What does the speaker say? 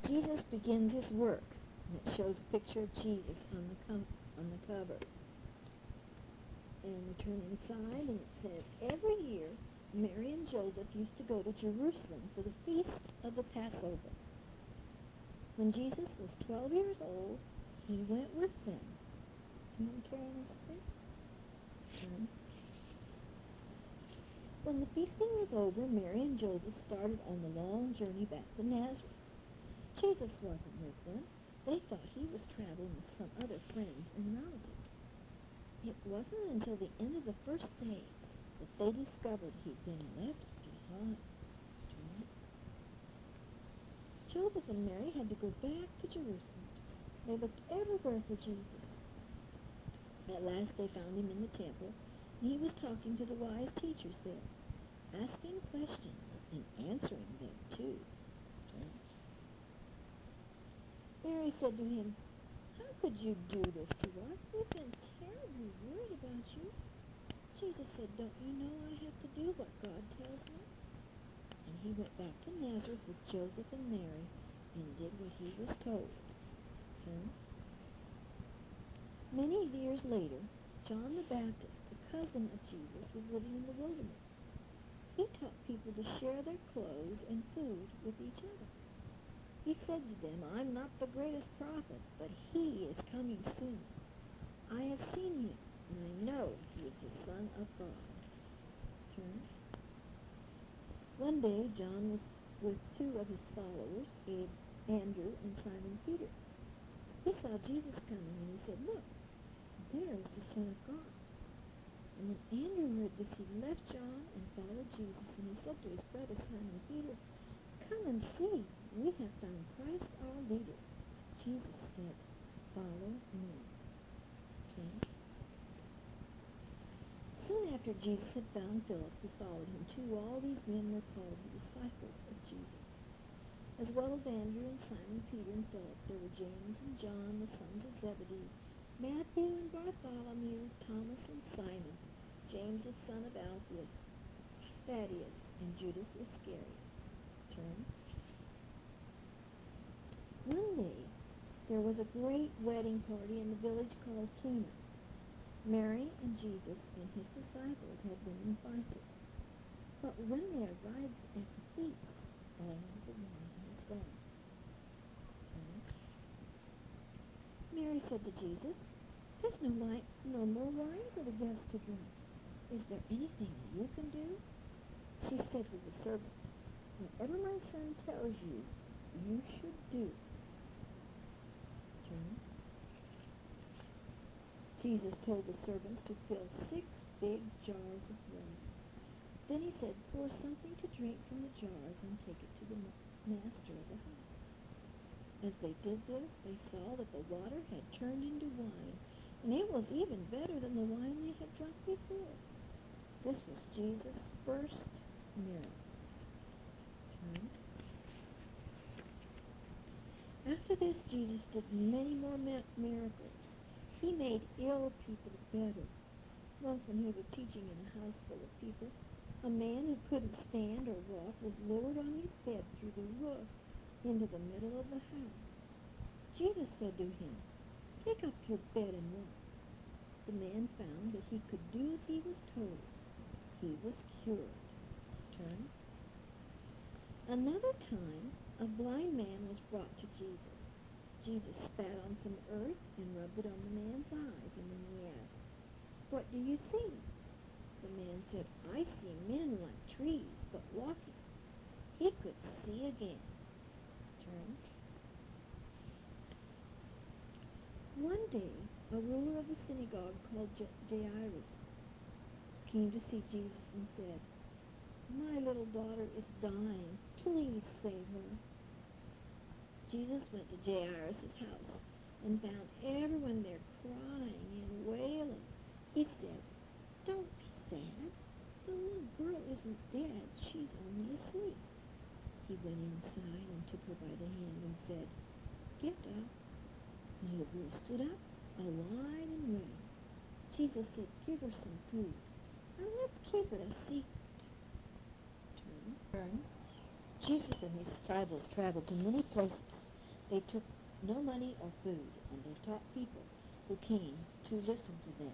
Jesus begins his work, and it shows a picture of Jesus on the cover. And we turn inside, and it says, every year, Mary and Joseph used to go to Jerusalem for the feast of the Passover. When Jesus was 12 years old, he went with them. See him carrying a stick? Turn. When the feasting was over, Mary and Joseph started on the long journey back to Nazareth. Jesus wasn't with them. They thought he was traveling with some other friends and relatives. It wasn't until the end of the first day that they discovered he'd been left behind. Joseph and Mary had to go back to Jerusalem. They looked everywhere for Jesus. At last they found him in the temple, and he was talking to the wise teachers there, asking questions and answering them too. Mary said to him, "How could you do this to us? We've been terribly worried about you." Jesus said, "Don't you know I have to do what God tells me?" And he went back to Nazareth with Joseph and Mary and did what he was told. Many years later, John the Baptist, the cousin of Jesus, was living in the wilderness. He taught people to share their clothes and food with each other. He said to them, "I'm not the greatest prophet, but he is coming soon. I have seen him, and I know he is the Son of God." Turn. One day, John was with two of his followers, Andrew and Simon Peter. He saw Jesus coming, and he said, "Look, there is the Son of God." And when Andrew heard this, he left John and followed Jesus, and he said to his brother Simon Peter, "Come and see, we have found Christ our leader." Jesus said, "Follow me." Okay. Soon after Jesus had found Philip, who followed him too, all these men were called the disciples of Jesus. As well as Andrew and Simon Peter and Philip, there were James and John, the sons of Zebedee, Matthew and Bartholomew, Thomas and Simon, James the son of Alphaeus, Thaddeus, and Judas Iscariot. Turn. One day, there was a great wedding party in the village called Cana. Mary and Jesus and his disciples had been invited. But when they arrived at the feast, all the wine was gone. Okay. Mary said to Jesus, "There's no more wine for the guests to drink. Is there anything you can do?" She said to the servants, "Whatever my son tells you, you should do." Okay. Jesus told the servants to fill 6 big jars of water. Then he said, "Pour something to drink from the jars and take it to the master of the house." As they did this, they saw that the water had turned into wine, and it was even better than the wine they had drunk before. This was Jesus' first miracle. After this, Jesus did many more miracles. He made ill people better. Once when he was teaching in a house full of people, a man who couldn't stand or walk was lowered on his bed through the roof into the middle of the house. Jesus said to him, "Take up your bed and walk." The man found that he could do as he was told. He was cured. Turn. Another time, a blind man was brought to Jesus. Jesus spat on some earth and rubbed it on the man's eyes, and then he asked, "What do you see?" The man said, "I see men like trees, but walking." He could see again. Turn. One day, a ruler of the synagogue called Jairus came to see Jesus and said, "My little daughter is dying. Please save her." Jesus went to Jairus' house and found everyone there crying and wailing. He said, "Don't be sad. The little girl isn't dead. She's only asleep." He went inside and took her by the hand and said, "Get up." The little girl stood up, alive and well. Jesus said, "Give her some food. Now let's keep it a secret." Turn. Jesus and his disciples traveled to many places. They took no money or food, and they taught people who came to listen to them.